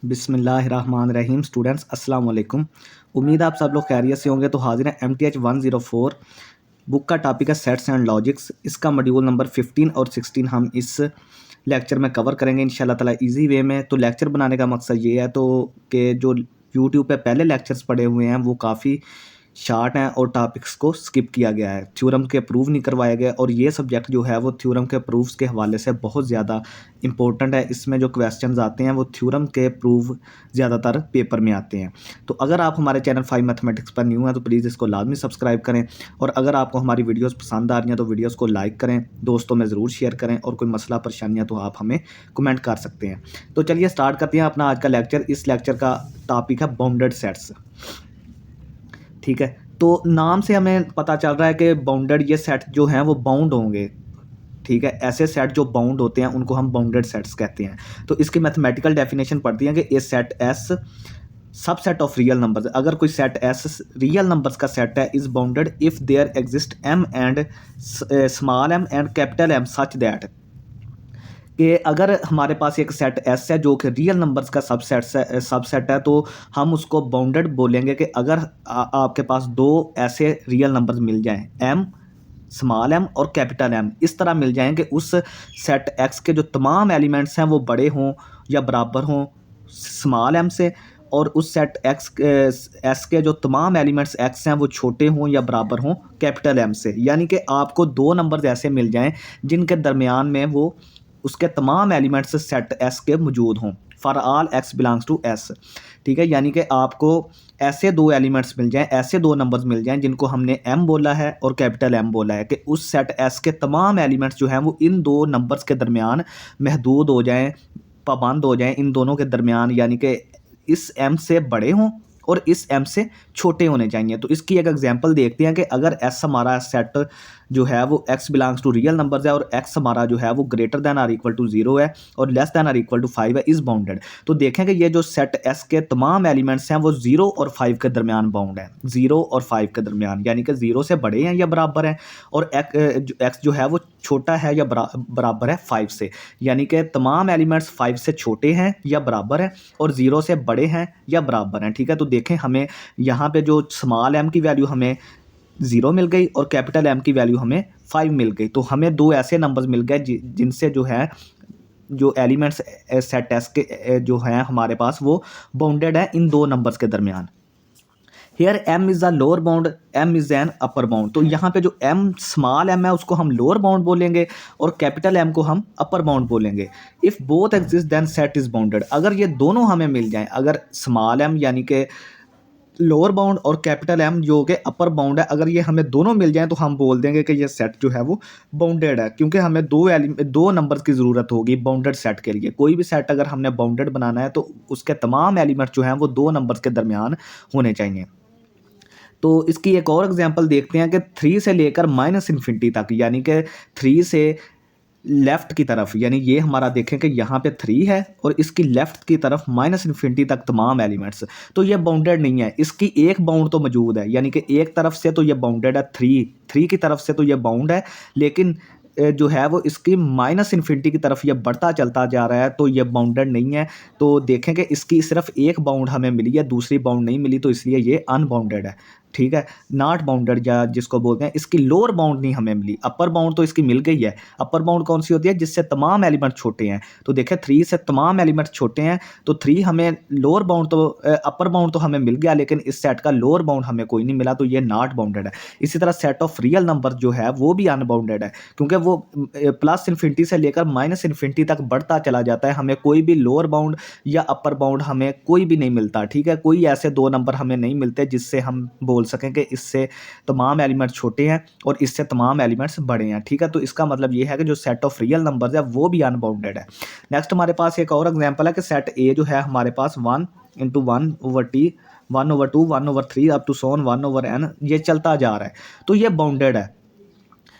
बिस्मिल्लाहिर्रहमानिर्रहीम। स्टूडेंट्स अस्सलाम वालेकुम। उम्मीद है आप सब लोग खैरियत से होंगे। तो हाजिर है MTH 104 बुक का टॉपिक है सेट्स एंड लॉजिक्स। इसका मॉड्यूल नंबर 15 और 16 हम इस लेक्चर में कवर करेंगे इंशाल्लाह ताला इजी वे में। तो लेक्चर बनाने का मकसद ये है तो कि जो यूट्यूब पे पहले लेक्चर्स पड़े हुए हैं वो काफ़ी शार्ट हैं और टॉपिक्स को स्किप किया गया है, थ्योरम के प्रूव नहीं करवाया गया। और ये सब्जेक्ट जो है वो थ्योरम के प्रूफ्स के हवाले से बहुत ज़्यादा इंपॉर्टेंट है। इसमें जो क्वेश्चंस आते हैं वो थ्योरम के प्रूफ ज़्यादातर पेपर में आते हैं। तो अगर आप हमारे चैनल 5 मैथमेटिक्स पर न्यू हैं तो प्लीज़ इसको लाजमी सब्सक्राइब करें। और अगर आपको हमारी वीडियोस पसंद आ रही हैं तो वीडियोस को लाइक करें, दोस्तों में ज़रूर शेयर करें, और कोई मसला परेशानियाँ तो आप हमें कमेंट कर सकते हैं। तो चलिए स्टार्ट करते हैं अपना आज का लेक्चर। इस लेक्चर का टॉपिक है बाउंडेड सेट्स। ठीक है, तो नाम से हमें पता चल रहा है कि बाउंडेड ये सेट जो हैं वो बाउंड होंगे। ठीक है, ऐसे सेट जो बाउंड होते हैं उनको हम बाउंडेड सेट्स कहते हैं। तो इसकी मैथमेटिकल डेफिनेशन पढ़ती है कि a set S subset of real numbers. अगर कोई सेट एस रियल नंबर्स का सेट है is bounded if there exist M and small M and capital M such that कि अगर हमारे पास एक सेट एस है जो कि रियल नंबर्स का सबसेट है तो हम उसको बाउंडेड बोलेंगे कि अगर आपके पास दो ऐसे रियल नंबर्स मिल जाएं, एम स्मॉल एम और कैपिटल एम, इस तरह मिल जाएं कि उस सेट एक्स के जो तमाम एलिमेंट्स हैं वो बड़े हों या बराबर हों स्मॉल एम से, और उस सेट एक्स एस के जो तमाम एलिमेंट्स एक्स हैं वो छोटे हों या बराबर हों कैपिटल एम से। यानी कि आपको दो नंबर्स ऐसे मिल जाएं जिनके दरमियान में वो उसके तमाम एलिमेंट्स सेट एस के मौजूद हों for all x belongs to S. ठीक है, यानी कि आपको ऐसे दो एलिमेंट्स मिल जाएं, ऐसे दो नंबर्स मिल जाएं जिनको हमने एम बोला है और कैपिटल एम बोला है, कि उस सेट एस के तमाम एलिमेंट्स जो हैं वो इन दो नंबर्स के दरमियान महदूद हो जाएं, पाबंद हो जाएं इन दोनों के दरमियान, यानी कि इस एम से बड़े हों और इस एम से छोटे होने चाहिए। तो इसकी एक एग्जांपल देखते हैं कि अगर एस हमारा सेट जो है वो x belongs to real numbers है और एक्स हमारा जो है वो greater than or equal to 0 है और less than or equal to 5 है, इज बाउंडेड। तो देखें कि ये जो सेट एस के तमाम एलिमेंट्स हैं वो 0 और 5 के दरमियान बाउंड है, 0 और 5 के दरमियान, यानी कि 0 से बड़े हैं या बराबर हैं, और एक्स जो है वो छोटा है या बराबर है 5 से, यानी कि तमाम एलिमेंट्स 5 से छोटे हैं या बराबर हैं और 0 से बड़े हैं या बराबर हैं। ठीक है, तो देखें हमें यहाँ पे जो स्मॉल एम की वैल्यू हमें 0 मिल गई और कैपिटल एम की वैल्यू हमें 5 मिल गई। तो हमें दो ऐसे नंबर्स मिल गए जिनसे जो है जो एलिमेंट्स सेट एस के जो हैं हमारे पास वो बाउंडेड है इन दो नंबर्स के दरमियान। Here m is a lower bound, M is an upper bound. तो यहाँ पे जो एम स्मॉल एम है उसको हम लोअर बाउंड बोलेंगे और कैपिटल एम को हम अपर बाउंड बोलेंगे। If both exist then set is bounded. अगर ये दोनों हमें मिल जाएं, अगर स्मॉल एम यानी कि लोअर बाउंड और कैपिटल एम जो कि अपर बाउंड है, अगर ये हमें दोनों मिल जाएं तो हम बोल देंगे कि ये सेट जो है वो बाउंडेड है, क्योंकि हमें दो नंबर्स की ज़रूरत होगी बाउंडेड सेट के लिए। कोई भी सेट अगर हमने बाउंडेड बनाना है तो उसके तमाम एलिमेंट जो हैं वो दो नंबर्स के दरमियान होने चाहिए। तो इसकी एक और एग्जांपल देखते हैं कि 3 से लेकर -इन्फिनिटी तक, यानी कि 3 से लेफ़्ट की तरफ, यानी ये हमारा देखें कि यहाँ पे 3 है और इसकी लेफ़्ट की तरफ -इन्फिनिटी तक तमाम एलिमेंट्स, तो ये बाउंडेड नहीं है। इसकी एक बाउंड तो मौजूद है, यानी कि एक तरफ से तो ये बाउंडेड है, 3 की तरफ से तो ये बाउंड है, लेकिन जो है वो इसकी -इन्फिनिटी की तरफ ये बढ़ता चलता जा रहा है तो ये बाउंडेड नहीं है। तो देखें कि इसकी सिर्फ एक बाउंड हमें मिली है, दूसरी बाउंड नहीं मिली, तो इसलिए ये अनबाउंडेड है। ठीक है, नॉट बाउंडेड या जिसको बोलते हैं। इसकी लोअर बाउंड नहीं हमें मिली, अपर बाउंड तो इसकी मिल गई है। अपर बाउंड कौन सी होती है? जिससे तमाम एलिमेंट छोटे हैं। तो देखें 3 से तमाम एलिमेंट छोटे हैं, तो 3 हमें लोअर बाउंड तो अपर बाउंड तो हमें मिल गया, लेकिन इस सेट का लोअर बाउंड हमें कोई नहीं मिला, तो ये नॉट बाउंडेड है। इसी तरह सेट ऑफ रियल नंबर जो है वो भी अनबाउंडेड है, क्योंकि वो प्लस इन्फिनिटी से लेकर -इन्फिनिटी तक बढ़ता चला जाता है। हमें कोई भी लोअर बाउंड या अपर बाउंड हमें कोई भी नहीं मिलता। ठीक है, कोई ऐसे दो नंबर हमें नहीं मिलते जिससे हम बोल सकें कि इससे तमाम एलिमेंट छोटे हैं और इससे तमाम एलिमेंट्स बड़े हैं। ठीक है, तो इसका मतलब ये है कि जो सेट ऑफ रियल नंबर्स है वो भी अनबाउंडेड है। नेक्स्ट हमारे पास एक और एग्जांपल है कि सेट ए जो है हमारे पास 1 × 1/t 1/2 1/3 up to Son 1/n ये चलता जा रहा है, तो ये बाउंडेड है।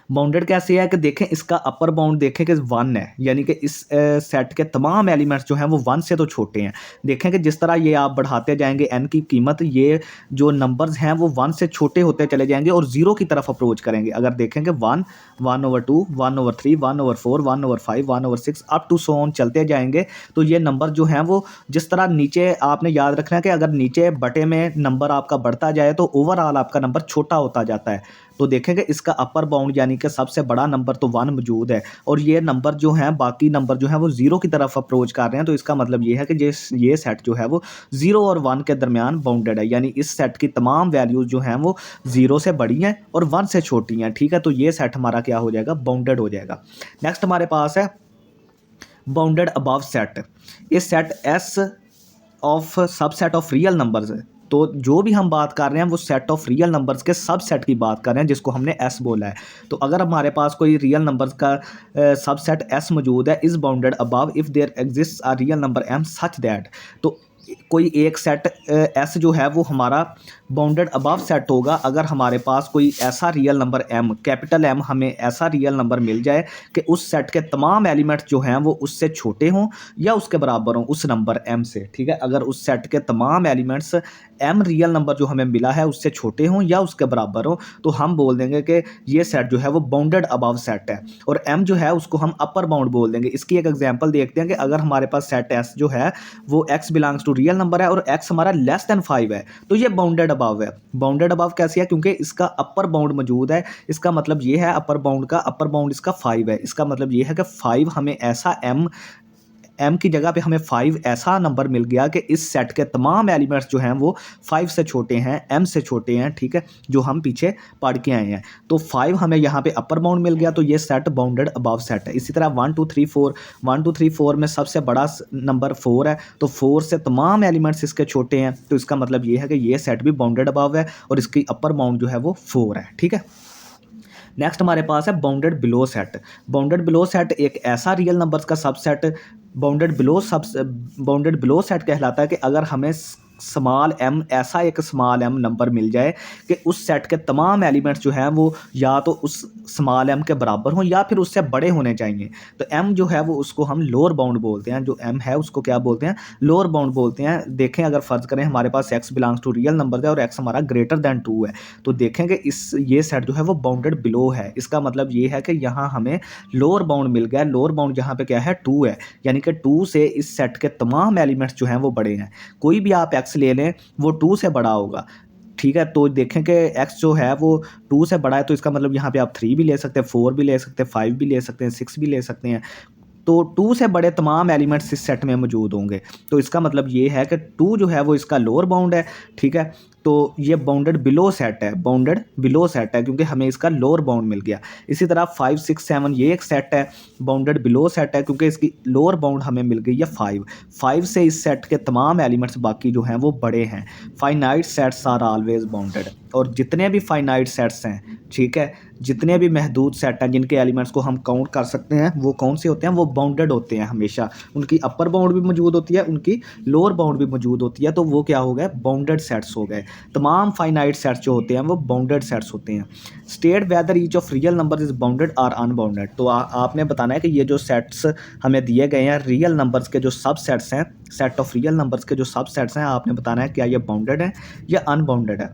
बाउंडेड कैसे है कि देखें इसका अपर बाउंड देखें कि 1 है, यानी कि इस सेट के तमाम एलिमेंट्स जो हैं वो 1 से तो छोटे हैं। देखें कि जिस तरह ये आप बढ़ाते जाएंगे n की कीमत, ये जो नंबर्स हैं वो 1 से छोटे होते चले जाएंगे और 0 की तरफ अप्रोच करेंगे। अगर देखेंगे 1, 1/2, 1/3, 1/4, 1/5, 1/6 अप टू सो ऑन चलते जाएंगे, तो ये नंबर जो हैं वो जिस तरह नीचे आपने याद रखना है कि अगर नीचे बटे में नंबर आपका बढ़ता जाए तो ओवरऑल आपका नंबर छोटा होता जाता है। तो देखेंगे इसका अपर बाउंड यानी कि सबसे बड़ा नंबर तो 1 मौजूद है और ये नंबर जो हैं बाकी नंबर जो हैं वो 0 की तरफ अप्रोच कर रहे हैं। तो इसका मतलब ये है कि ये सेट जो है वो 0 और 1 के दरमियान बाउंडेड है, यानी इस सेट की तमाम वैल्यूज़ जो हैं वो 0 से बड़ी हैं और 1 से छोटी हैं। ठीक है, तो ये सेट हमारा क्या हो जाएगा, बाउंडेड हो जाएगा। नेक्स्ट हमारे पास है बाउंडेड अबव सेट। इस set S of subset of real numbers है। तो जो भी हम बात कर रहे हैं वो सेट ऑफ रियल नंबर्स के सबसेट की बात कर रहे हैं, जिसको हमने एस बोला है। तो अगर हमारे पास कोई रियल नंबर्स का सबसेट एस मौजूद है, is bounded above if there exist a real number M such that, तो कोई एक सेट एस जो है वो हमारा बाउंडेड अबव सेट होगा अगर हमारे पास कोई ऐसा real number M, capital M, हमें ऐसा रियल नंबर मिल जाए कि उस सेट के तमाम एलिमेंट्स जो हैं वो उससे छोटे हों या उसके बराबर हों उस नंबर एम से। ठीक है, अगर उस सेट के तमाम एलिमेंट्स एम रियल नंबर जो हमें मिला है उससे छोटे हों या उसके बराबर हों, तो हम बोल देंगे कि ये सेट जो है वो बाउंडेड अबव सेट है। और एम जो है उसको हम अपर बाउंड बोल देंगे। इसकी एक एग्जांपल देखते हैं कि अगर हमारे पास सेट एस जो है वो x belongs to real number है और एक्स हमारा लेस देन 5 है, तो ये बाउंडेड अबव है। बाउंडेड अबव कैसे है, क्योंकि इसका अपर बाउंड मौजूद है। इसका मतलब ये है अपर बाउंड इसका 5 है। इसका मतलब ये है कि 5 हमें ऐसा एम की जगह पे हमें 5 ऐसा नंबर मिल गया कि इस सेट के तमाम एलिमेंट्स जो हैं वो 5 से छोटे हैं, एम से छोटे हैं। ठीक है, जो हम पीछे पढ़ के आए हैं। तो 5 हमें यहाँ पे अपर बाउंड मिल गया, तो ये सेट बाउंडेड अबव सेट है। इसी तरह 1 2 3 4, 1 2 3 4 में सबसे बड़ा नंबर 4 है, तो 4 से तमाम एलिमेंट्स इसके छोटे हैं। तो इसका मतलब ये है कि ये सेट भी बाउंडेड अबव है और इसकी अपर बाउंड जो है वो 4 है। ठीक है, नेक्स्ट हमारे पास है bounded below set. Bounded below set एक ऐसा रियल नंबर्स का सबसेट बाउंडेड बिलो सेट कहलाता है कि अगर हमें स्मॉल एम, ऐसा एक स्मॉल एम नंबर मिल जाए कि उस सेट के तमाम एलिमेंट्स जो हैं वो या तो उस स्मॉल एम के बराबर हों या फिर उससे बड़े होने चाहिए। तो एम जो है वो उसको हम लोअर बाउंड बोलते हैं। जो एम है उसको क्या बोलते हैं, लोअर बाउंड बोलते हैं। देखें अगर फ़र्ज़ करें हमारे पास X belongs to real number है और एक्स हमारा ग्रेटर दैन 2 है, तो देखेंगे ये सेट जो है वो बाउंडेड बिलो है। इसका मतलब ये है कि यहाँ हमें लोअर बाउंड मिल गया। लोअर बाउंड यहाँ पे क्या है, 2 है, यानी कि 2 से इस सेट के तमाम एलिमेंट्स जो हैं वो बड़े हैं। कोई भी आप एक्स ले लें वो 2 से बड़ा होगा। ठीक है, तो देखें कि x जो है वो 2 से बड़ा है, तो इसका मतलब यहाँ पे आप 3 भी ले सकते हैं, 4 भी ले सकते हैं, 5 भी ले सकते हैं, 6 भी ले सकते हैं। तो 2 से बड़े तमाम एलिमेंट्स इस सेट में मौजूद होंगे। तो इसका मतलब ये है कि 2 जो है वो इसका लोअर बाउंड है। ठीक है, तो ये बाउंडेड बिलो सेट है, बाउंडेड बिलो सेट है क्योंकि हमें इसका लोअर बाउंड मिल गया। इसी तरह 5 6 7 ये एक सेट है, बाउंडेड बिलो सेट है क्योंकि इसकी लोअर बाउंड हमें मिल गई है 5 से इस सेट के तमाम एलिमेंट्स बाकी जो हैं वो बड़े हैं। Finite sets are always bounded. और जितने भी फाइनाइट सेट्स हैं, ठीक है, जितने भी महदूद सेट हैं जिनके एलिमेंट्स को हम काउंट कर सकते हैं, वो कौन से होते हैं, वो बाउंडेड होते हैं हमेशा। उनकी अपर बाउंड भी मौजूद होती है, उनकी लोअर बाउंड भी मौजूद होती है, तो वो क्या हो गए, बाउंडेड सेट्स हो गए। तमाम फाइनाइट सेट्स जो होते हैं वो बाउंडेड सेट्स होते हैं। State whether each of real number is bounded or unbounded. तो आपने बताना है कि ये जो सेट्स हमें दिए गए हैं रियल नंबर्स के जो सब सेट्स हैं, सेट ऑफ रियल नंबर्स के जो सब सेट्स हैं, आपने बताना है क्या ये बाउंडेड है या अनबाउंडेड है।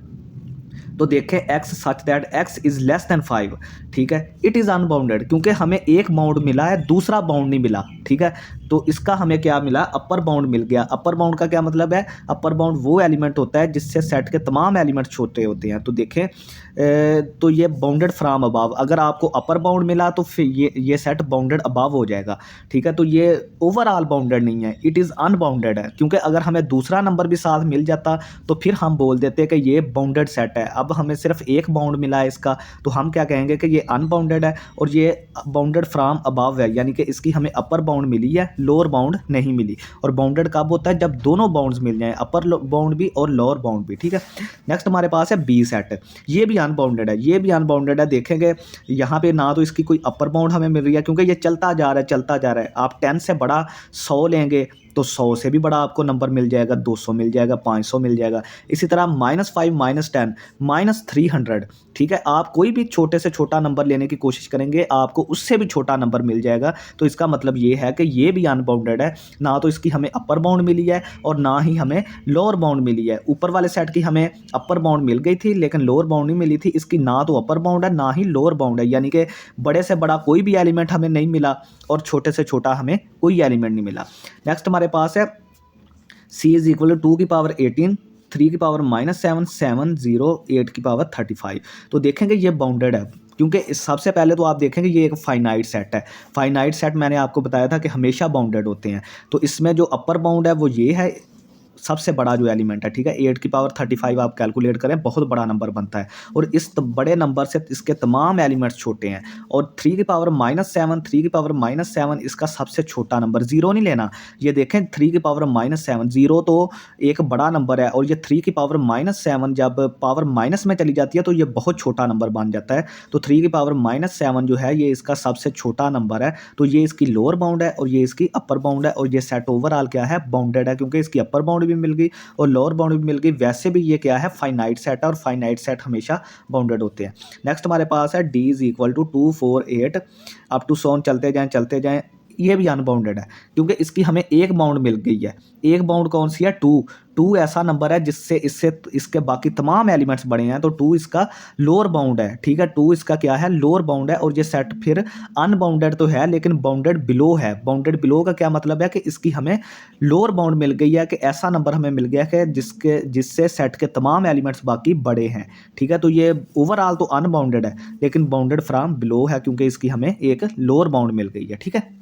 तो देखें x such that x is less than 5, ठीक है, इट इज़ अनबाउंडेड क्योंकि हमें एक बाउंड मिला है, दूसरा बाउंड नहीं मिला। ठीक है, तो इसका हमें क्या मिला, अपर बाउंड मिल गया। अपर बाउंड का क्या मतलब है, अपर बाउंड वो एलिमेंट होता है जिससे सेट के तमाम एलिमेंट छोटे होते हैं। तो देखें तो ये बाउंडेड फ्राम अबाव, अगर आपको अपर बाउंड मिला तो फिर ये सेट बाउंडेड अबाव हो जाएगा। ठीक है, तो ये ओवरऑल बाउंडेड नहीं है, इट इज़ अनबाउंडेड है क्योंकि अगर हमें दूसरा नंबर भी साथ मिल जाता तो फिर हम बोल देते कि ये बाउंडेड सेट है। अब हमें सिर्फ एक बाउंड मिला है इसका, तो हम क्या कहेंगे कि ये अनबाउंडेड है और ये बाउंडेड फ्राम अबाव है, यानी कि इसकी हमें अपर बाउंड मिली है, लोअर बाउंड नहीं मिली। और बाउंडेड कब होता है, जब दोनों बाउंड्स मिल जाएं, अपर बाउंड भी और लोअर बाउंड भी। ठीक है, नेक्स्ट हमारे पास है बी सेट। ये भी अनबाउंडेड है, ये भी अनबाउंडेड है। देखेंगे यहाँ पे ना तो इसकी कोई अपर बाउंड हमें मिल रही है क्योंकि ये चलता जा रहा है। आप 10 से बड़ा 100 लेंगे तो 100 से भी बड़ा आपको नंबर मिल जाएगा, 200 मिल जाएगा, 500 मिल जाएगा। इसी तरह -5, -10, -300, ठीक है। आप कोई भी छोटे से छोटा नंबर लेने की कोशिश करेंगे, आपको उससे भी छोटा नंबर मिल जाएगा। तो इसका मतलब ये है कि ये भी अनबाउंडेड है, ना तो इसकी हमें अपर बाउंड मिली है और ना ही हमें लोअर बाउंड मिली है। ऊपर वाले सेट की हमें अपर बाउंड मिल गई थी लेकिन लोअर बाउंड नहीं मिली थी। इसकी ना तो अपर बाउंड है ना ही लोअर बाउंड है, यानी कि बड़े से बड़ा कोई भी एलिमेंट हमें नहीं मिला और छोटे से छोटा हमें कोई एलिमेंट नहीं मिला। नेक्स्ट हमारे पास है c इज इक्वल टू 2 की पावर 18, 3 की पावर -7, 7, 0, 8 की पावर 35। तो देखेंगे ये बाउंडेड है, क्योंकि सबसे पहले तो आप देखेंगे ये एक फाइनाइट सेट है। फाइनाइट सेट मैंने आपको बताया था कि हमेशा बाउंडेड होते हैं। तो इसमें जो अपर बाउंड है वो ये है, सबसे बड़ा जो एलिमेंट है, ठीक है। 8 की पावर 35 आप कैलकुलेट करें, बहुत बड़ा नंबर बनता है और इस बड़े नंबर से इसके तमाम एलिमेंट्स छोटे हैं। और 3 की पावर -7, 3 की पावर -7 इसका सबसे छोटा नंबर, 0 नहीं लेना। ये देखें 3 की पावर -7, 0 तो एक बड़ा नंबर है और ये 3 की पावर -7 जब पावर माइनस में चली जाती है तो ये बहुत छोटा नंबर बन जाता है। तो 3 की पावर -7 जो है ये इसका सबसे छोटा नंबर है। तो ये इसकी लोअर बाउंड है और ये इसकी अपर बाउंड है और ये सेट ओवरऑल क्या है, बाउंडेड है, क्योंकि इसकी अपर बाउंड भी मिल गई और लोअर बाउंड भी मिल गई। वैसे भी ये क्या है, फाइनाइट सेट है और फाइनाइट सेट हमेशा बाउंडेड होते हैं। नेक्स्ट हमारे पास है d is equal to 2, 4, 8 up to so on, चलते जाएं। ये भी अनबाउंडेड है क्योंकि इसकी हमें एक बाउंड मिल गई है। एक बाउंड कौन सी है, 2 ऐसा नंबर है जिससे इसके बाकी तमाम एलिमेंट्स बड़े हैं, तो 2 इसका लोअर बाउंड है, ठीक है। 2 इसका क्या है, लोअर बाउंड है। और ये सेट फिर अनबाउंडेड तो है लेकिन बाउंडेड बिलो है। बाउंडेड बिलो का क्या मतलब है कि इसकी हमें लोअर बाउंड मिल गई है, कि ऐसा नंबर हमें मिल गया है कि जिससे सेट के तमाम एलिमेंट्स बाकी बड़े हैं, ठीक है। तो ये ओवरऑल तो अनबाउंडेड है लेकिन बाउंडेड फ्रॉम बिलो है क्योंकि इसकी हमें एक लोअर बाउंड मिल गई है, ठीक है।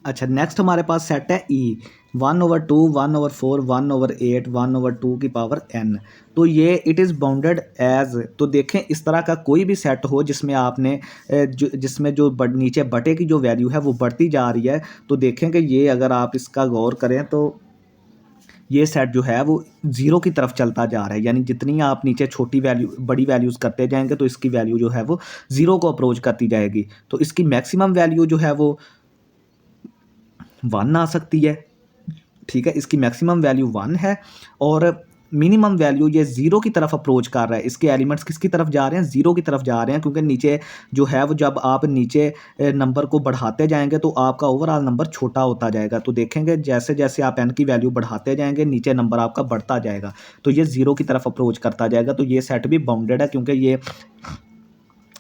अच्छा, नेक्स्ट हमारे पास सेट है ई, 1/2, 1/4, 1/8, 1/2 की पावर n। तो ये इट इज़ बाउंडेड एज। तो देखें इस तरह का कोई भी सेट हो जिसमें आपने जिसमें जो नीचे बटे की जो वैल्यू है वो बढ़ती जा रही है, तो देखें कि ये अगर आप इसका गौर करें तो ये सेट जो है वो 0 की तरफ चलता जा रहा है। यानी जितनी आप नीचे छोटी वैल्यू बड़ी वैल्यूज़ करते जाएंगे तो इसकी वैल्यू जो है वो 0 को अप्रोच करती जाएगी। तो इसकी मैक्सिमम वैल्यू जो है वो 1 आ सकती है, ठीक है। इसकी मैक्सिमम वैल्यू 1 है और मिनिमम वैल्यू ये 0 की तरफ अप्रोच कर रहा है। इसके एलिमेंट्स किसकी तरफ जा रहे हैं, 0 की तरफ जा रहे हैं, क्योंकि नीचे जो है वो जब आप नीचे नंबर को बढ़ाते जाएंगे तो आपका ओवरऑल नंबर छोटा होता जाएगा। तो देखेंगे जैसे जैसे आप n की वैल्यू बढ़ाते जाएंगे नीचे नंबर आपका बढ़ता जाएगा, तो ये 0 की तरफ अप्रोच करता जाएगा। तो ये सेट भी बाउंडेड है क्योंकि ये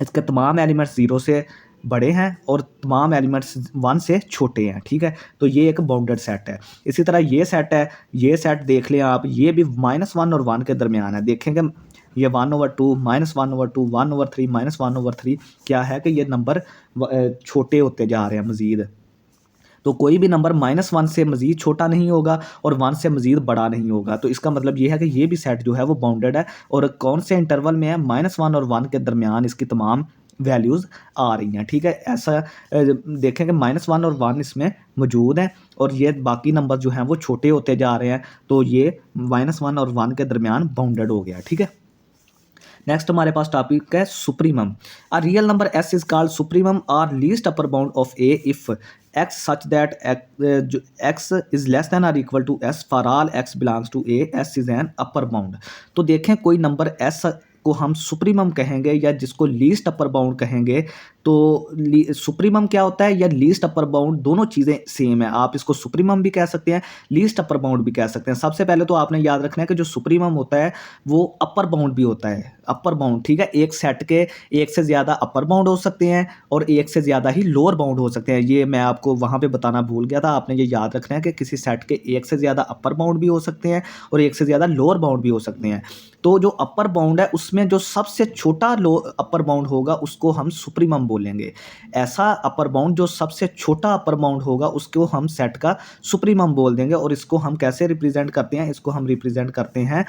इसके तमाम एलिमेंट्स 0 से बड़े हैं और तमाम एलिमेंट्स 1 से छोटे हैं, ठीक है। तो ये एक बाउंडेड सेट है। इसी तरह ये सेट है, ये सेट देख लें आप, ये भी -1 और 1 के दरमियान है। देखेंगे ये 1/2, -1/2, 1/3, -1/3 क्या है कि ये नंबर छोटे होते जा रहे हैं मज़ीद। तो कोई भी नंबर -1 से मज़ीद छोटा नहीं होगा और 1 से मज़ीद बड़ा नहीं होगा। तो इसका मतलब ये है कि ये भी सेट जो है वो बाउंडेड है और कौन से इंटरवल में है, -1 और 1 के दरमियान इसकी तमाम वैल्यूज़ आ रही हैं, ठीक है। ऐसा देखें कि -1 और 1 इसमें मौजूद हैं और ये बाकी नंबर जो हैं वो छोटे होते जा रहे हैं। तो ये -1 और 1 के दरमियान बाउंडेड हो गया, ठीक है। नेक्स्ट हमारे पास टॉपिक है supremum. A real number s is called supremum और least upper bound of a if x such that x is less than और equal to s for all x belongs to a, s is an upper bound. तो देखें कोई number s को हम supremum कहेंगे या जिसको लीस्ट अपर बाउंड कहेंगे। तो सुप्रीमम क्या होता है या लीस्ट अपर बाउंड, दोनों चीज़ें सेम है। आप इसको सुप्रीमम भी कह सकते हैं, लीस्ट अपर बाउंड भी कह सकते हैं। सबसे पहले तो आपने याद रखना है कि जो सुप्रीमम होता है वो अपर बाउंड भी होता है, अपर बाउंड, ठीक है। एक सेट के एक से ज़्यादा अपर बाउंड हो सकते हैं और एक से ज़्यादा ही लोअर बाउंड हो सकते हैं। ये मैं आपको वहाँ पे बताना भूल गया था, आपने ये याद रखना है कि किसी सेट के एक से ज़्यादा अपर बाउंड भी हो सकते हैं और एक से ज़्यादा लोअर बाउंड भी हो सकते हैं। तो जो अपर बाउंड है उसमें जो सबसे छोटा अपर बाउंड होगा उसको हम सुप्रीमम बोलेंगे। ऐसा अपर बाउंड जो सबसे छोटा अपर बाउंड होगा उसको हम सेट का सुप्रीमम बोल देंगे। और इसको हम कैसे रिप्रेजेंट करते हैं, इसको हम रिप्रेजेंट करते हैं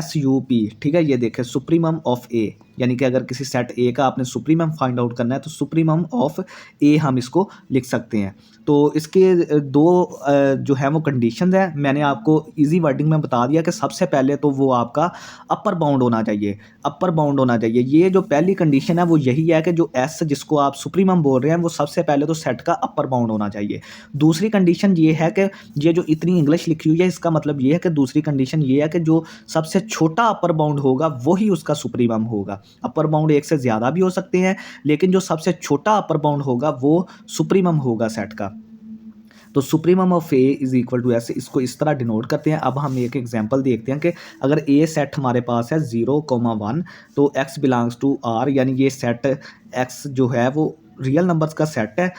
SUP, ठीक है। ये देखें सुप्रीमम ऑफ A, यानी कि अगर किसी सेट ए का आपने सुप्रीमम फाइंड आउट करना है तो सुप्रीमम ऑफ ए हम इसको लिख सकते हैं। तो इसके दो जो है वो कंडीशन है, मैंने आपको इजी वर्डिंग में बता दिया कि सबसे पहले तो वो आपका अपर बाउंड होना चाहिए, अपर बाउंड होना चाहिए। ये जो पहली कंडीशन है वो यही है कि जो एस जिसको आप सुप्रीमम बोल रहे हैं वो सबसे पहले तो सेट का अपर बाउंड होना चाहिए। दूसरी कंडीशन ये है कि ये जो इतनी इंग्लिश लिखी हुई है इसका मतलब ये है कि दूसरी कंडीशन ये है कि जो सबसे छोटा अपर बाउंड होगा वही उसका सुप्रीमम होगा। अपर बाउंड एक से ज़्यादा भी हो सकते हैं, लेकिन जो सबसे छोटा अपर बाउंड होगा वो सुप्रीमम होगा सेट का। तो supremum of A is equal to S, इसको इस तरह डिनोट करते हैं। अब हम एक एग्जांपल देखते हैं कि अगर ए सेट हमारे पास है 0,1 तो x बिलोंग्स टू आर, यानी ये सेट x जो है वो रियल नंबर्स का सेट है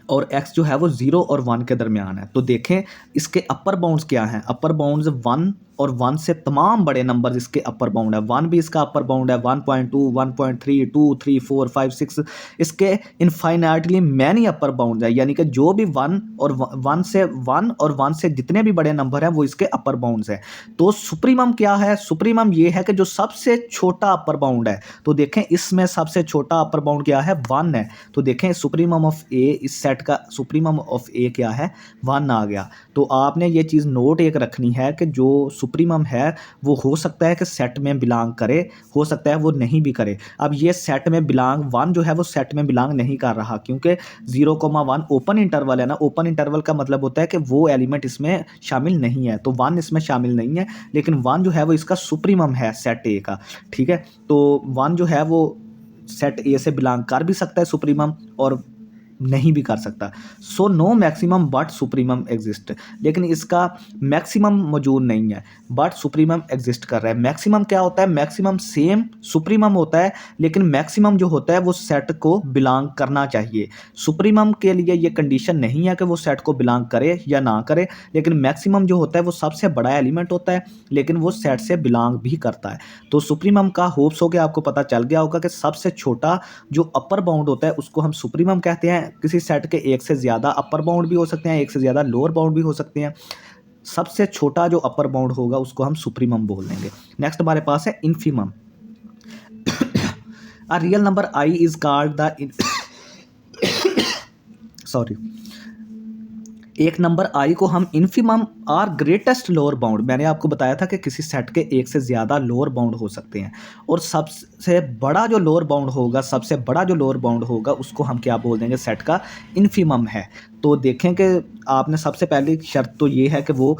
और x जो है वो 0 और 1 के दरमियान है। तो देखें इसके अपर बाउंड्स क्या हैं। अपर बाउंड्स 1 और 1 से तमाम बड़े नंबर इसके अपर बाउंड है। 1 भी इसका अपर बाउंड है, 1.2, 1.3, 2, 3, 4, 5, 6 इसके इनफाइनाइटली मैनी अपर बाउंड है, यानी कि जो भी 1 और 1 से जितने भी बड़े नंबर हैं वो इसके अपर बाउंड्स हैं। तो सुप्रीमम क्या है? सुप्रीमम ये है कि जो सबसे छोटा अपर बाउंड है। तो देखें इसमें सबसे छोटा अपर बाउंड क्या है? 1 है। तो देखें सुप्रीमम ऑफ ए, इस सेट का सुप्रीमम ऑफ ए क्या है? 1 आ गया। तो आपने ये चीज़ नोट एक रखनी है कि जो सुप्रीमम है वो हो सकता है कि सेट में बिलोंग करे, हो सकता है वो नहीं भी करे। अब ये सेट में बिलोंग 1 जो है वो सेट में बिलोंग नहीं कर रहा, क्योंकि 0,1 ओपन इंटरवल है ना। ओपन इंटरवल का मतलब होता है कि वो एलिमेंट इसमें शामिल नहीं है, तो 1 इसमें शामिल नहीं है, लेकिन 1 जो है वो इसका सुप्रीमम है सेट ए का। ठीक है, तो 1 जो है वो सेट ए से बिलोंग कर भी सकता है सुप्रीमम और नहीं भी कर सकता। So no maximum but supremum exist, लेकिन इसका मैक्सिमम मौजूद नहीं है बट सुप्रीमम एग्जिस्ट कर रहा है। मैक्सिमम क्या होता है? मैक्सिमम सेम सुप्रीमम होता है, लेकिन मैक्सिमम जो होता है वो सेट को बिलोंग करना चाहिए। सुप्रीमम के लिए ये कंडीशन नहीं है कि वो सेट को बिलोंग करे या ना करे, लेकिन मैक्सिमम जो होता है वो सबसे बड़ा एलिमेंट होता है, लेकिन वो सेट से बिलोंग भी करता है। तो सुप्रीमम का होप्स हो गया, आपको पता चल गया होगा कि सबसे छोटा जो अपर बाउंड होता है उसको हम सुप्रीमम कहते हैं। किसी सेट के एक से ज़्यादा अपर बाउंड भी हो सकते हैं, एक से ज़्यादा लोअर बाउंड भी हो सकते हैं। सबसे छोटा जो अपर बाउंड होगा उसको हम सुप्रीमम बोल देंगे। नेक्स्ट हमारे पास है infimum. A real number I is called the sorry, एक नंबर आई को हम इन्फीमम और ग्रेटेस्ट लोअर बाउंड, मैंने आपको बताया था कि किसी सेट के एक से ज़्यादा लोअर बाउंड हो सकते हैं, और सबसे बड़ा जो लोअर बाउंड होगा, सबसे बड़ा जो लोअर बाउंड होगा उसको हम क्या बोल देंगे? सेट का इन्फीमम है। तो देखें कि आपने सबसे पहली शर्त तो ये है कि वो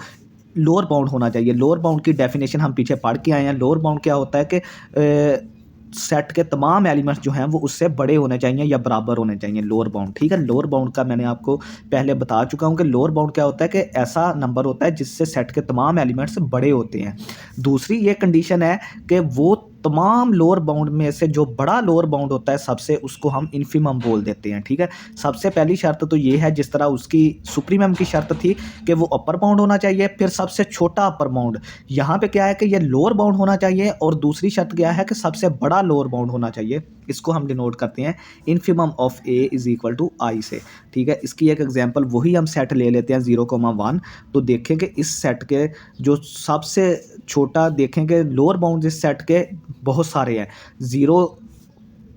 लोअर बाउंड होना चाहिए। लोअर बाउंड की डेफिनेशन हम पीछे पढ़ के आए हैं। लोअर बाउंड क्या होता है कि सेट के तमाम एलिमेंट्स जो हैं वो उससे बड़े होने चाहिए या बराबर होने चाहिए, लोअर बाउंड। ठीक है, लोअर बाउंड का मैंने आपको पहले बता चुका हूँ कि लोअर बाउंड क्या होता है कि ऐसा नंबर होता है जिससे सेट के तमाम एलिमेंट्स बड़े होते हैं। दूसरी ये कंडीशन है कि वो तमाम लोअर बाउंड में से जो बड़ा लोअर बाउंड होता है सबसे, उसको हम इन्फीमम बोल देते हैं। ठीक है, सबसे पहली शर्त तो ये है, जिस तरह उसकी सुप्रीमम की शर्त थी कि वो अपर बाउंड होना चाहिए, फिर सबसे छोटा अपर बाउंड। यहाँ पे क्या है कि ये लोअर बाउंड होना चाहिए, और दूसरी शर्त क्या है कि सबसे बड़ा लोअर बाउंड होना चाहिए। इसको हम डिनोट करते हैं infimum of A is equal to I से। ठीक है, इसकी एक एग्जांपल वही हम सेट ले लेते हैं 0,1। तो देखें कि इस सेट के जो सबसे छोटा, देखें कि लोअर बाउंड इस सेट के बहुत सारे हैं। 0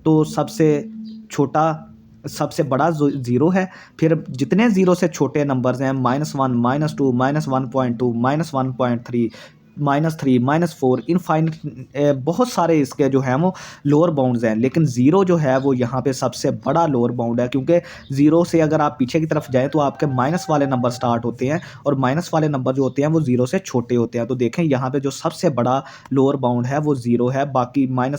तो सबसे छोटा, सबसे बड़ा 0 है, फिर जितने 0 से छोटे नंबर्स हैं -1, -2, -1.2, -1.3, -3, -4, इनफाइनिट बहुत सारे इसके जो हैं वो लोअर बाउंड्स हैं, लेकिन 0 जो है वो यहाँ पे सबसे बड़ा लोअर बाउंड है, क्योंकि 0 से अगर आप पीछे की तरफ जाएं तो आपके माइनस वाले नंबर स्टार्ट होते हैं, और माइनस वाले नंबर जो होते हैं वो 0 से छोटे होते हैं। तो देखें यहाँ पे जो सबसे बड़ा लोअर बाउंड है वो 0 है, बाकी -1,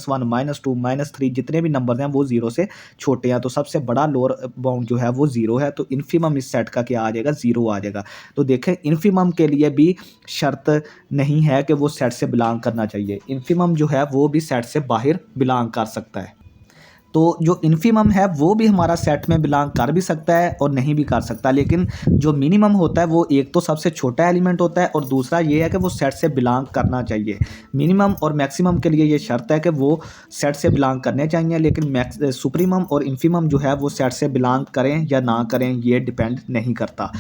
-2, -3 जितने भी नंबर हैं वो 0 से छोटे हैं। तो सबसे बड़ा लोअर बाउंड जो है वो 0 है। तो इन्फीमम इस सेट का क्या आ जाएगा? 0 आ जाएगा। तो देखें इन्फीमम के लिए भी शर्त नहीं है कि वो सेट से बिलोंग करना चाहिए। इन्फीमम जो है वो भी सेट से बाहर बिलोंग कर सकता है। तो जो इन्फीमम है वो भी हमारा सेट में बिलोंग कर भी सकता है और नहीं भी कर सकता, लेकिन जो मिनिमम होता है वो एक तो सबसे छोटा एलिमेंट होता है, और दूसरा ये है कि वो सेट से बिलोंग करना चाहिए। मिनिमम और मैक्सिमम के लिए ये शर्त है कि वो सेट से बिलोंग करने चाहिए, लेकिन सुप्रीमम और इन्फीमम जो है वो सेट से बिलोंग करें या ना करें ये डिपेंड नहीं करता।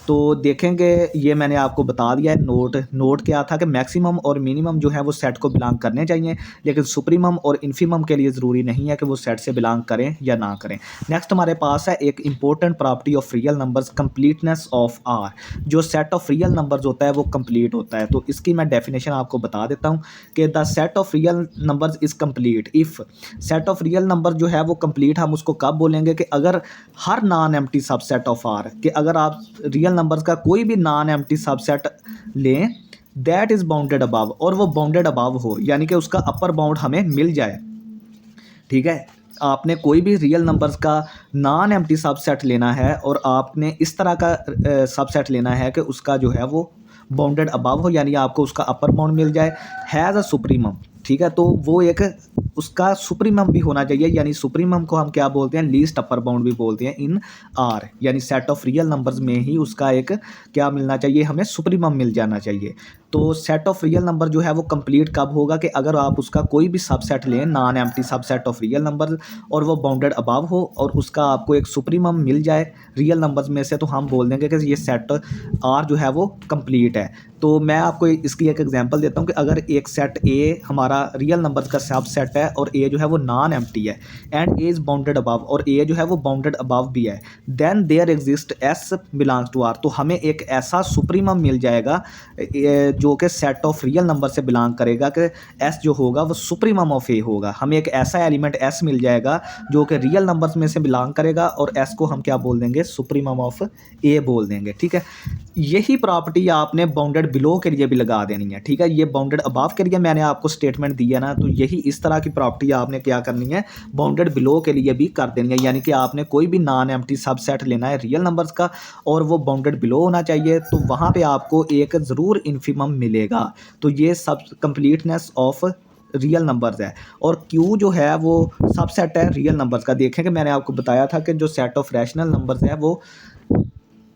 तो देखेंगे ये मैंने आपको बता दिया है। नोट क्या था कि मैक्सिमम और मिनिमम जो है वो सेट को बिलोंग करने चाहिए, लेकिन सुप्रीमम और इन्फीमम के लिए ज़रूरी नहीं है कि वो सेट से बिलोंग करें या ना करें। नेक्स्ट हमारे पास है एक important property of real numbers, completeness of R. जो सेट ऑफ रियल नंबर्स होता है वो कंप्लीट होता है। तो इसकी मैं डेफिनेशन आपको बता देता हूँ कि the set of real numbers is complete if set of real number जो है वो कंप्लीट हम उसको कब बोलेंगे कि अगर हर non empty subset of R, कि अगर आप रियल नंबर्स का कोई भी नॉन एम्प्टी सबसेट लें दैट इज़ बाउंडेड अबव, और वो बाउंडेड अबव हो, यानी कि उसका अपर बाउंड हमें मिल जाए। ठीक है, आपने कोई भी रियल नंबर्स का नॉन एम्प्टी सबसेट लेना है और आपने इस तरह का सबसेट लेना है कि उसका जो है वो बाउंडेड अबव हो, यानी आपको उसका अपर बाउंड मिल जाए, हैज़ अ सुप्रीमम। ठीक है, तो वो एक उसका सुप्रीमम भी होना चाहिए, यानी सुप्रीमम को हम क्या बोलते हैं, लीस्ट अपर बाउंड भी बोलते हैं इन आर, यानी सेट ऑफ रियल नंबर्स में ही उसका एक क्या मिलना चाहिए, हमें सुप्रीमम मिल जाना चाहिए। तो सेट ऑफ रियल नंबर जो है वो कंप्लीट कब होगा कि अगर आप उसका कोई भी सबसेट लें, non empty subset of real number, और वो बाउंडेड अबव हो और उसका आपको एक सुप्रीमम मिल जाए रियल नंबर्स में से, तो हम बोल देंगे कि ये सेट आर जो है वो कंप्लीट है। तो मैं आपको इसकी एक एग्जांपल देता हूँ कि अगर एक सेट ए हमारा रियल नंबर्स का सबसेट है और ए जो है वो नॉन एम्प्टी है and A is bounded above, और ए जो है वो बाउंडेड अबव भी है, then there exist S belongs to R. तो हमें एक ऐसा सुप्रीमम मिल जाएगा जो कि सेट ऑफ रियल नंबर से बिलोंग करेगा कि एस जो होगा वो सुप्रीमम ऑफ ए होगा। हमें एक ऐसा एलिमेंट एस मिल जाएगा जो कि रियल नंबर्स में से बिलोंग करेगा, और एस को हम क्या बोल देंगे, सुप्रीमम ऑफ ए बोल देंगे। ठीक है, यही प्रॉपर्टी आपने बाउंडेड बिलो के लिए भी लगा देनी है। ठीक है, ये बाउंडेड अबव के लिए मैंने आपको स्टेटमेंट दिया ना, तो यही इस तरह की प्रॉपर्टी आपने क्या करनी है, बाउंडेड बिलो के लिए भी कर देनी है। यानी कि आपने कोई भी नॉन एम्प्टी सबसेट लेना है रियल नंबर्स का और वो बाउंडेड बिलो होना चाहिए, तो वहाँ पे आपको एक ज़रूर इन्फीमम मिलेगा। तो ये सब कंप्लीटनेस ऑफ रियल नंबर्स है। और क्यू जो है वो सबसेट है रियल नंबर्स का। देखें कि मैंने आपको बताया था कि जो सेट ऑफ रैशनल नंबर्स है वो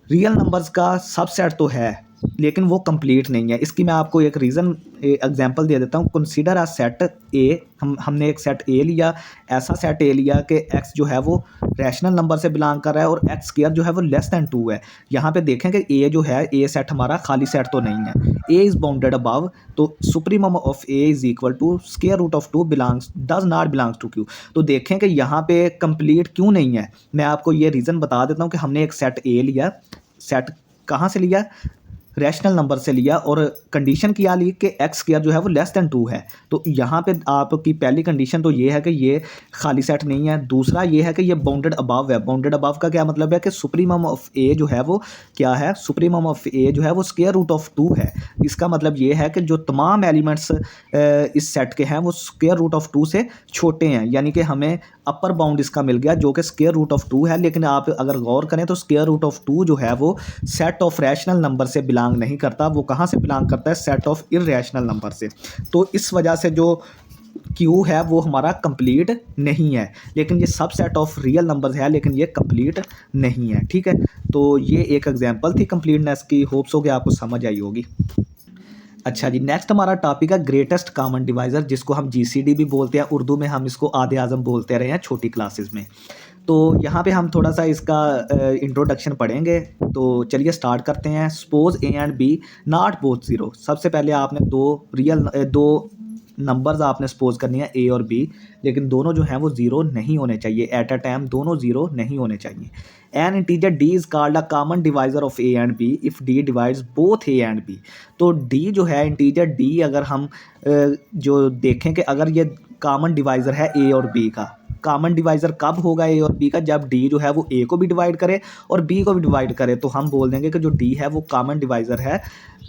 रियल नंबर्स का सबसेट तो है लेकिन वो कंप्लीट नहीं है। इसकी मैं आपको एक रीज़न एग्जांपल दे देता हूँ। कंसीडर अ सेट ए, हमने एक सेट ए लिया, ऐसा सेट ए लिया कि एक्स जो है वो रैशनल नंबर से बिलोंग कर रहा है और एक्स स्क्वायर जो है वो लेस दैन 2 है। यहाँ पे देखें कि ए जो है, ए सेट हमारा खाली सेट तो नहीं है, ए इज़ बाउंडेड अबव, तो supremum of A is equal to square root of 2 belongs does not belongs to Q. तो देखें कि यहाँ पे कंप्लीट क्यों नहीं है। मैं आपको ये रीज़न बता देता हूँ कि हमने एक सेट ए लिया, सेट कहाँ से लिया, रैशनल नंबर से लिया, और कंडीशन क्या ली कि एक्स स्क्वायर जो है वो लेस दैन 2 है। तो यहाँ पे आपकी पहली कंडीशन तो ये है कि ये खाली सेट नहीं है। दूसरा ये है कि ये बाउंडेड अबव है। बाउंडेड अबव का क्या मतलब है कि सुप्रीमम ऑफ ए जो है वो क्या है, सुप्रीमम ऑफ ए जो है वो स्क्वायर रूट ऑफ 2 है। इसका मतलब ये है कि जो तमाम एलिमेंट्स इस सेट के हैं वो स्क्वायर रूट ऑफ 2 से छोटे हैं, यानी कि हमें अपर बाउंड इसका मिल गया जो कि स्क्वायर रूट ऑफ 2 है। लेकिन आप अगर गौर करें तो स्क्वायर रूट ऑफ 2 जो है वो सेट ऑफ रैशनल नंबर से बिलोंग नहीं करता, वो कहाँ से बिलोंग करता है, सेट ऑफ इररेशनल नंबर से। तो इस वजह से जो क्यू है वो हमारा कंप्लीट नहीं है, लेकिन ये सब सेट ऑफ रियल नंबर्स है लेकिन ये कंप्लीट नहीं है। ठीक है, तो ये एक एग्जांपल थी कंप्लीटनेस की, होप्स हो कि आपको समझ आई होगी। अच्छा जी, नेक्स्ट हमारा टॉपिक है ग्रेटेस्ट कॉमन डिवाइज़र, जिसको हम जीसीडी भी बोलते हैं, उर्दू में हम इसको आधे आज़म बोलते रहे हैं छोटी क्लासेस में। तो यहाँ पे हम थोड़ा सा इसका इंट्रोडक्शन पढ़ेंगे। तो चलिए स्टार्ट करते हैं। Suppose a and b not both zero. सबसे पहले आपने दो नंबर्स आपने सपोज करनी है ए और बी, लेकिन दोनों जो हैं वो ज़ीरो नहीं होने चाहिए। एट अ टाइम दोनों ज़ीरो नहीं होने चाहिए। An integer d is called a common divisor of a and b if d divides both a and b. तो डी जो है, इंटीजर डी, अगर हम जो देखें कि अगर ये कॉमन डिवाइज़र है ए और बी का, कॉमन डिवाइज़र कब होगा ए और बी का, जब डी जो है वो ए को भी डिवाइड करे और बी को भी डिवाइड करे, तो हम बोल देंगे कि जो डी है वो कॉमन डिवाइज़र है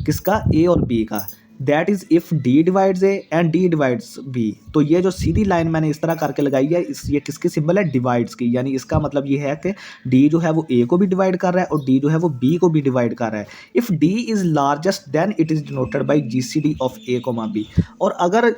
किसका, ए और बी का। That is if d divides a and d divides b. तो ये जो सीधी लाइन मैंने इस तरह करके लगाई है, ये किसकी सिंबल है, डिवाइड्स की, यानी इसका मतलब ये है कि डी जो है वो ए को भी डिवाइड कर रहा है और डी जो है वो बी को भी डिवाइड कर रहा है। If d is largest then it is denoted by G C D of A comma b. और अगर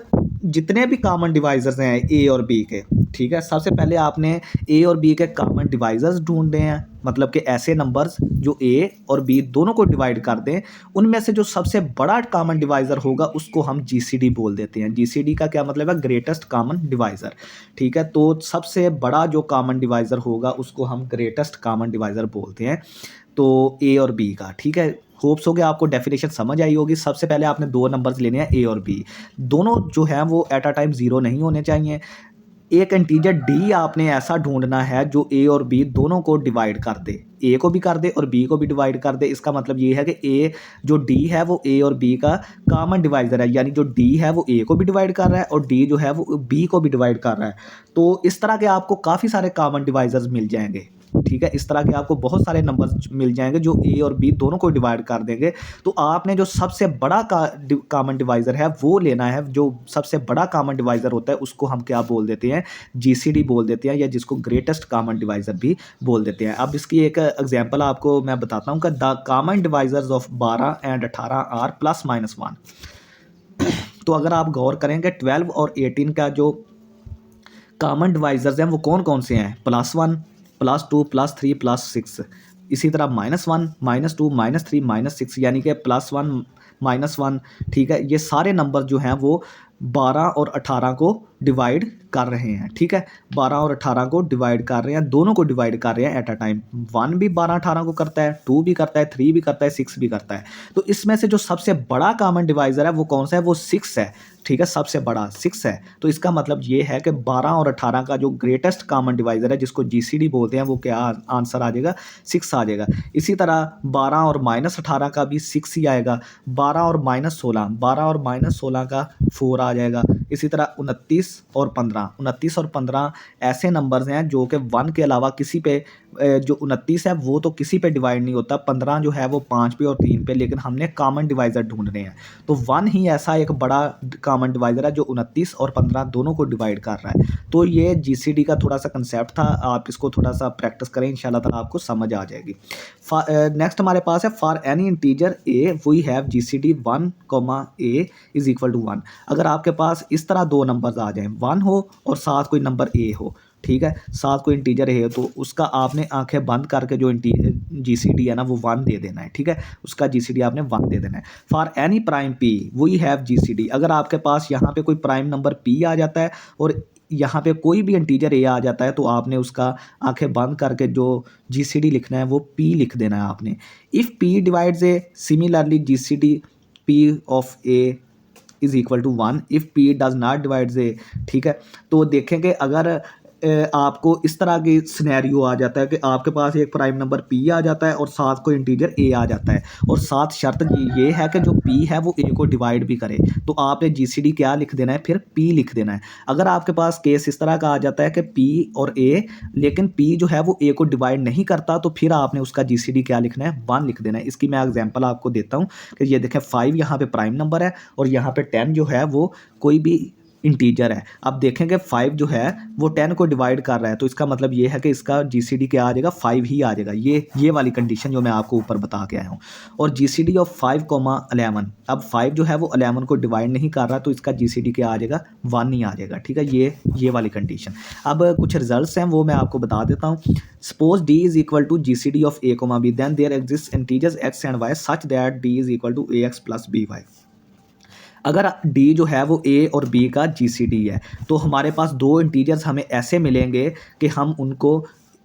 जितने भी कॉमन डिवाइज़र्स हैं ए और बी के, ठीक है, सबसे पहले आपने ए और बी के कॉमन डिवाइज़र्स ढूंढने हैं, मतलब कि ऐसे नंबर्स जो ए और बी दोनों को डिवाइड कर दें, उनमें से जो सबसे बड़ा कॉमन डिवाइज़र होगा उसको हम जीसीडी बोल देते हैं। जीसीडी का क्या मतलब है, ग्रेटेस्ट कॉमन डिवाइज़र। ठीक है, तो सबसे बड़ा जो कॉमन डिवाइज़र होगा उसको हम ग्रेटेस्ट कॉमन डिवाइज़र बोलते हैं। तो ए और बी का, ठीक है। होप्स हो गया आपको डेफिनेशन समझ आई होगी। सबसे पहले आपने दो नंबर्स लेने हैं ए और बी, दोनों जो हैं वो एट अ टाइम ज़ीरो नहीं होने चाहिए। एक इंटीजर डी आपने ऐसा ढूंढना है जो ए और बी दोनों को डिवाइड कर दे, ए को भी कर दे और बी को भी डिवाइड कर दे। इसका मतलब ये है कि ए जो डी है वो ए और बी का कॉमन डिवाइजर है, यानी जो डी है वो ए को भी डिवाइड कर रहा है और डी जो है वो बी को भी डिवाइड कर रहा है। तो इस तरह के आपको काफ़ी सारे कॉमन डिवाइजर्स मिल जाएंगे, ठीक है। इस तरह के आपको बहुत सारे नंबर्स मिल जाएंगे जो ए और बी दोनों को डिवाइड कर देंगे। तो आपने जो सबसे बड़ा कॉमन डिवाइज़र है वो लेना है। जो सबसे बड़ा कॉमन डिवाइज़र होता है उसको हम क्या बोल देते हैं, जीसीडी बोल देते हैं, या जिसको ग्रेटेस्ट कॉमन डिवाइज़र भी बोल देते हैं। अब इसकी एक एग्जांपल आपको मैं बताता हूँ कि the common divisors of 12 and 18 are +-1। तो अगर आप गौर करेंगे 12 और 18 का जो कॉमन डिवाइजर्स हैं वो कौन कौन से हैं, +1, +2, +3, +6। इसी तरह -1, -2, -3, -6, यानी कि +1, -1, ठीक है। ये सारे नंबर जो हैं वो 12 और 18 को डिवाइड कर रहे हैं, ठीक है। 12 और 18 को डिवाइड कर रहे हैं, दोनों को डिवाइड कर रहे हैं एट अ टाइम। 1 भी 12-18 को करता है, 2 भी करता है, 3 भी करता है, 6 भी करता है। तो इसमें से जो सबसे बड़ा कॉमन डिवाइज़र है वो कौन सा है, वो 6 है, ठीक है। सबसे बड़ा 6 है। तो इसका मतलब ये है कि 12 और 18 का जो ग्रेटेस्ट कॉमन डिवाइज़र है जिसको जीसीडी बोलते हैं वो क्या आंसर आ जाएगा, 6 आ जाएगा। इसी तरह 12 और -18 का भी 6 ही आएगा। 12 और -16, 12 और -16 का 4 आ जाएगा। इसी तरह 29 और 15 ऐसे नंबर्स हैं जो कि 1 के अलावा किसी पे जो 29 है वो तो किसी पे डिवाइड नहीं होता, 15 जो है वो 5 पे और 3 पे, लेकिन हमने कॉमन डिवाइज़र ढूंढने हैं। तो 1 ही ऐसा एक बड़ा कॉमन डिवाइज़र है जो 29 और 15 दोनों को डिवाइड कर रहा है। तो ये जीसीडी का थोड़ा सा कंसेप्ट था, आप इसको थोड़ा सा प्रैक्टिस करें, इंशाल्लाह ताला आपको समझ आ जाएगी। नेक्स्ट हमारे पास है for any integer a we have GCD 1, a is equal to 1। अगर आपके पास इस तरह दो नंबर्स आ जाएं, 1 हो और साथ कोई नंबर ए हो, ठीक है, साथ कोई इंटीजर है, तो उसका आपने आंखें बंद करके जो जीसीडी है ना वो 1 दे देना है, ठीक है। उसका जीसीडी आपने 1 दे देना है। For any prime P V have GCD. अगर आपके पास यहाँ पे कोई प्राइम नंबर पी आ जाता है और यहाँ पे कोई भी इंटीजर ए आ जाता है तो आपने उसका आंखें बंद करके जो जीसीडी लिखना है वो पी लिख देना है आपने। If P divides A similarly GCD P of A is equal to 1 if P does not divides A, ठीक है। तो देखेंगे अगर आपको इस तरह की सिनेरियो आ जाता है कि आपके पास एक प्राइम नंबर पी आ जाता है और साथ कोई इंटीजर ए आ जाता है और साथ शर्त ये है कि जो पी है वो ए को डिवाइड भी करे, तो आपने जीसीडी क्या लिख देना है, फिर पी लिख देना है। अगर आपके पास केस इस तरह का आ जाता है कि पी और ए, लेकिन पी जो है वो ए को डिवाइड नहीं करता, तो फिर आपने उसका जीसीडी क्या लिखना है, 1 लिख देना है। इसकी मैं एग्जांपल आपको देता हूँ कि ये देखें 5 यहाँ पे प्राइम नंबर है और यहाँ पे 10 जो है वो कोई भी इंटीजर है। अब देखेंगे 5 जो है वो 10 को डिवाइड कर रहा है, तो इसका मतलब ये है कि इसका जीसीडी क्या आ जाएगा, 5 ही आ जाएगा। ये वाली कंडीशन जो मैं आपको ऊपर बता के आया हूँ। और जीसीडी ऑफ 5,11, अब 5 जो है वो 11 को डिवाइड नहीं कर रहा, तो इसका जीसीडी क्या आ जाएगा, 1 ही आ जाएगा, ठीक है। ये वाली कंडीशन। अब कुछ रिजल्ट्स हैं वो मैं आपको बता देता हूँ। Suppose d is equal to GCD of A comma b, then there exist integers x and y such that d is equal to a x plus b y. अगर d जो है वो a और b का GCD है तो हमारे पास दो इंटीजर्स हमें ऐसे मिलेंगे कि हम उनको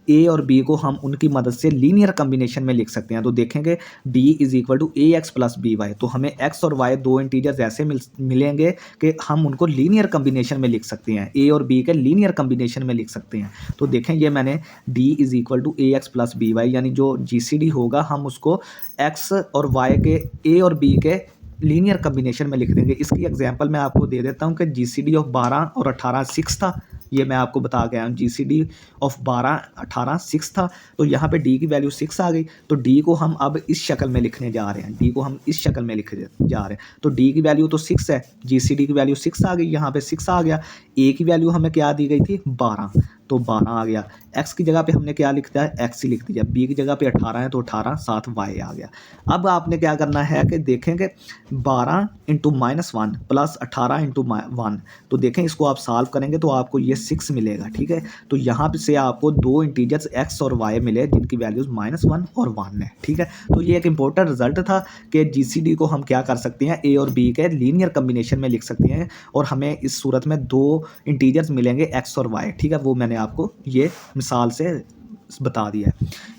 a और b को हम उनकी मदद से लीनियर कम्बिनेशन में लिख सकते हैं। तो देखेंगे d is equal to a x plus b y, तो हमें x और y दो इंटीजर्स ऐसे मिलेंगे कि हम उनको लीनियर कम्बिनेशन में लिख सकते हैं, a और b के लीनियर कम्बिनेशन में लिख सकते हैं। तो देखें ये मैंने d is equal to a x plus b y, यानी जो जीसीडी होगा हम उसको x और y के a और b के लीनियर कम्बिनेशन में लिख देंगे। इसकी एग्जांपल मैं आपको दे देता हूँ कि जीसीडी ऑफ 12 और 18 6 था, ये मैं आपको बता गया हूँ। जीसीडी ऑफ 12 18 6 था, तो यहाँ पे डी की वैल्यू 6 आ गई, तो डी को हम अब इस शक्ल में लिखने जा रहे हैं, डी को हम इस शक्ल में लिखने जा रहे हैं। तो डी की वैल्यू तो 6 है, जीसीडी की वैल्यू 6 आ गई, यहाँ पे 6 आ गया। ए की वैल्यू हमें क्या दी गई थी, 12, तो 12 आ गया। एक्स की जगह पे हमने क्या लिख दिया है, एक्स ही लिख दिया। बी की जगह पे 18 है, तो 18 साथ वाई आ गया। अब आपने क्या करना है कि देखेंगे 12 इंटू -1 प्लस 18 इंटू 1, तो देखें इसको आप सॉल्व करेंगे तो आपको ये 6 मिलेगा, ठीक है। तो यहाँ पे से आपको दो इंटीजर्स एक्स और वाई मिले जिनकी वैल्यूज़ -1 और 1 है, ठीक है। तो ये एक इंपॉर्टेंट रिजल्ट था कि जीसीडी को हम क्या कर सकते हैं, ए और बी के लीनियर कम्बिनेशन में लिख सकते हैं और हमें इस सूरत में दो इंटीजर्स मिलेंगे एक्स और वाई, ठीक है। वो मैंने आपको ये मिसाल से बता दिया है।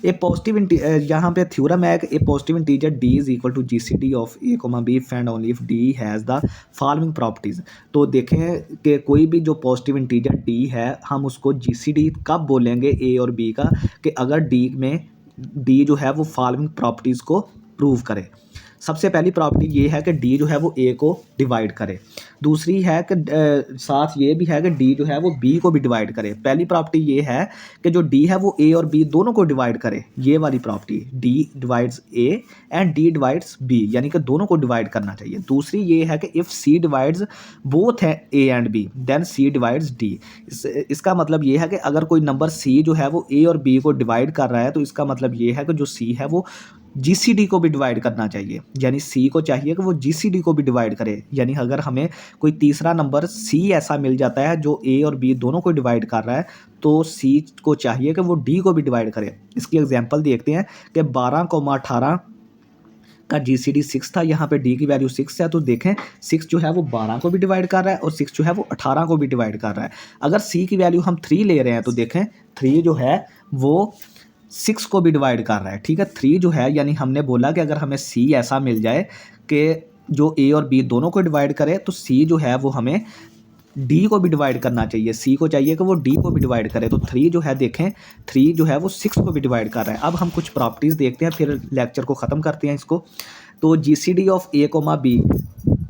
ए पॉजिटिव यहाँ पे थ्योरम है कि a positive integer D is equal to G C D of A comma B if and only if D has the following properties. तो देखें कि कोई भी जो पॉजिटिव इंटीजर डी है हम उसको जी सी डी कब बोलेंगे ए और बी का, कि अगर डी में डी जो है वो फॉलोइंग प्रॉपर्टीज़ को प्रूव करे। सबसे पहली प्रॉपर्टी ये है कि डी जो है वो ए को डिवाइड करे। दूसरी है कि साथ ये भी है कि डी जो है वो बी को भी डिवाइड करे। पहली प्रॉपर्टी ये है कि जो डी है वो ए और बी दोनों को डिवाइड करे, ये वाली property, d divides a and d divides b, यानी कि दोनों को डिवाइड करना चाहिए। दूसरी ये है कि इफ़ सी डिवाइड्स बोथ है a and b then c divides d. इसका मतलब ये है कि अगर कोई नंबर सी जो है वो ए और बी को डिवाइड कर रहा है तो इसका मतलब ये है कि जो सी है वो GCD को भी डिवाइड करना चाहिए, यानी C को चाहिए कि वो GCD को भी डिवाइड करे। यानी अगर हमें कोई तीसरा नंबर C ऐसा मिल जाता है जो A और B दोनों को डिवाइड कर रहा है तो C को चाहिए कि वो D को भी डिवाइड करे। इसकी एग्जांपल देखते हैं कि 12,18 का GCD 6 था, यहाँ पे D की वैल्यू 6 है, तो देखें 6 जो है वो 12 को भी डिवाइड कर रहा है और 6 जो है वो 18 को भी डिवाइड कर रहा है। अगर C की वैल्यू हम 3 ले रहे हैं तो देखें 3 जो है वो 6 को भी डिवाइड कर रहा है, ठीक है। 3 जो है यानी हमने बोला कि अगर हमें C ऐसा मिल जाए कि जो A और B दोनों को डिवाइड करे तो C जो है वो हमें D को भी डिवाइड करना चाहिए। C को चाहिए कि वो D को भी डिवाइड करे। तो 3 जो है देखें 3 जो है वो 6 को भी डिवाइड कर रहा है। अब हम कुछ प्रॉपर्टीज़ देखते हैं फिर लेक्चर को ख़त्म करते हैं इसको। तो GCD of A comma B,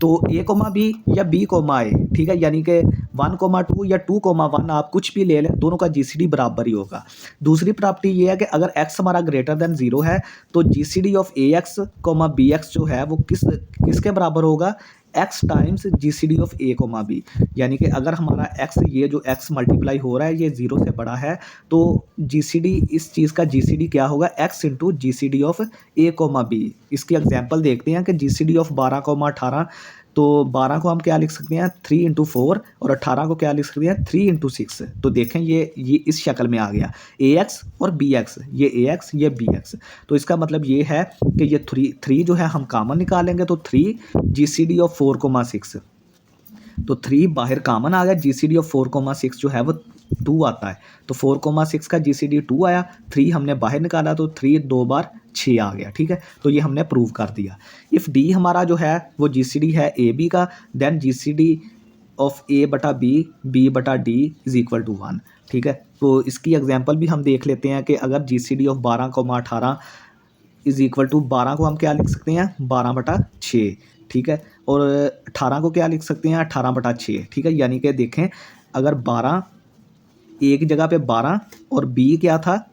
तो A कोमा B या B कोमा A, ठीक है, यानी कि 1,2 या 2,1 आप कुछ भी ले लें, दोनों का GCD बराबर ही होगा। दूसरी प्रॉपर्टी ये है कि अगर x हमारा ग्रेटर देन 0 है तो GCD of AX comma BX जो है वो किसके बराबर होगा, x times GCD of A comma B। यानी कि अगर हमारा x, ये जो x मल्टीप्लाई हो रहा है ये 0 से बड़ा है तो GCD, इस चीज़ का GCD क्या होगा, x into GCD of A comma B। इसकी एग्जांपल देखते हैं कि GCD ऑफ 12,18, तो 12 को हम क्या लिख सकते हैं 3 इंटू 4 और 18 को क्या लिख सकते हैं 3 इंटू 6। तो देखें ये इस शक्ल में आ गया AX और BX, ये AX ये BX। तो इसका मतलब ये है कि ये 3 जो है हम कॉमन निकालेंगे तो 3 GCD ऑफ 4,6, तो 3 बाहर कॉमन आ गया, GCD ऑफ 4,6 जो है वो 2 आता है, तो 4,6 का GCD 2 आया, 3 हमने बाहर निकाला तो 3 2 बार 6 आ गया, ठीक है। तो ये हमने प्रूव कर दिया। इफ़ D हमारा जो है वो GCD है AB का, देन GCD ऑफ A बटा B बटा D इज़ इक्वल टू 1, ठीक है। तो इसकी एग्जांपल भी हम देख लेते हैं कि अगर GCD of 12,18 is equal to 12 को हम क्या लिख सकते हैं 12 बटा 6, ठीक है, और 18 को क्या लिख सकते हैं 18 बटा 6, ठीक है। यानी कि देखें अगर 12 A की जगह पे 12 और B क्या था,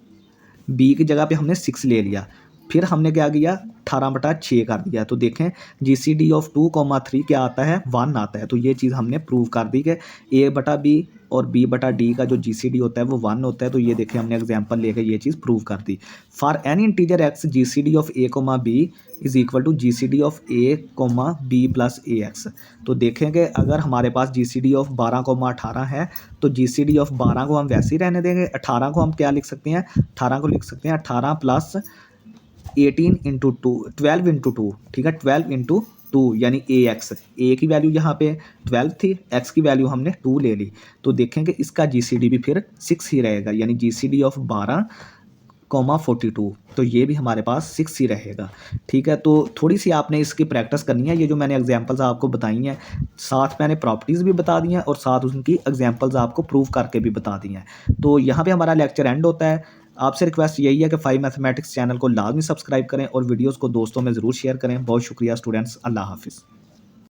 B की जगह पे हमने 6 ले लिया, फिर हमने क्या किया 18 बटा 6 कर दिया। तो देखें GCD ऑफ 2,3 क्या आता है 1 आता है। तो ये चीज़ हमने प्रूव कर दी कि A बटा B और B बटा D का जो GCD होता है वो 1 होता है। तो ये देखें हमने एग्जांपल लेकर ये चीज़ प्रूव कर दी। For any integer x GCD of A comma B is equal to GCD of A comma B plus AX। तो देखें कि अगर हमारे पास GCD ऑफ 12,18 है तो GCD ऑफ 12 को हम वैसे ही रहने देंगे, 18 को हम क्या लिख सकते हैं 18 को लिख सकते हैं 18 प्लस 18 इंटू 2 12 इंटू 2, ठीक है, 12 इंटू 2 यानी AX। A की वैल्यू यहाँ पे 12 थी, X की वैल्यू हमने 2 ले ली, तो देखेंगे इसका GCD भी फिर 6 ही रहेगा, यानी GCD ऑफ 12,42, तो ये भी हमारे पास 6 ही रहेगा, ठीक है। तो थोड़ी सी आपने इसकी प्रैक्टिस करनी है। ये जो मैंने एग्जांपल्स आपको बताई हैं, साथ मैंने प्रॉपर्टीज़ भी बता दी हैं और साथ उनकी एग्जांपल्स आपको प्रूव करके भी बता दी हैं। तो यहाँ पे हमारा लेक्चर एंड होता है। आपसे रिक्वेस्ट यही है कि 5 मैथमेटिक्स चैनल को लाजमी सब्सक्राइब करें और वीडियोस को दोस्तों में ज़रूर शेयर करें। बहुत शुक्रिया स्टूडेंट्स, अल्लाह हाफिज़।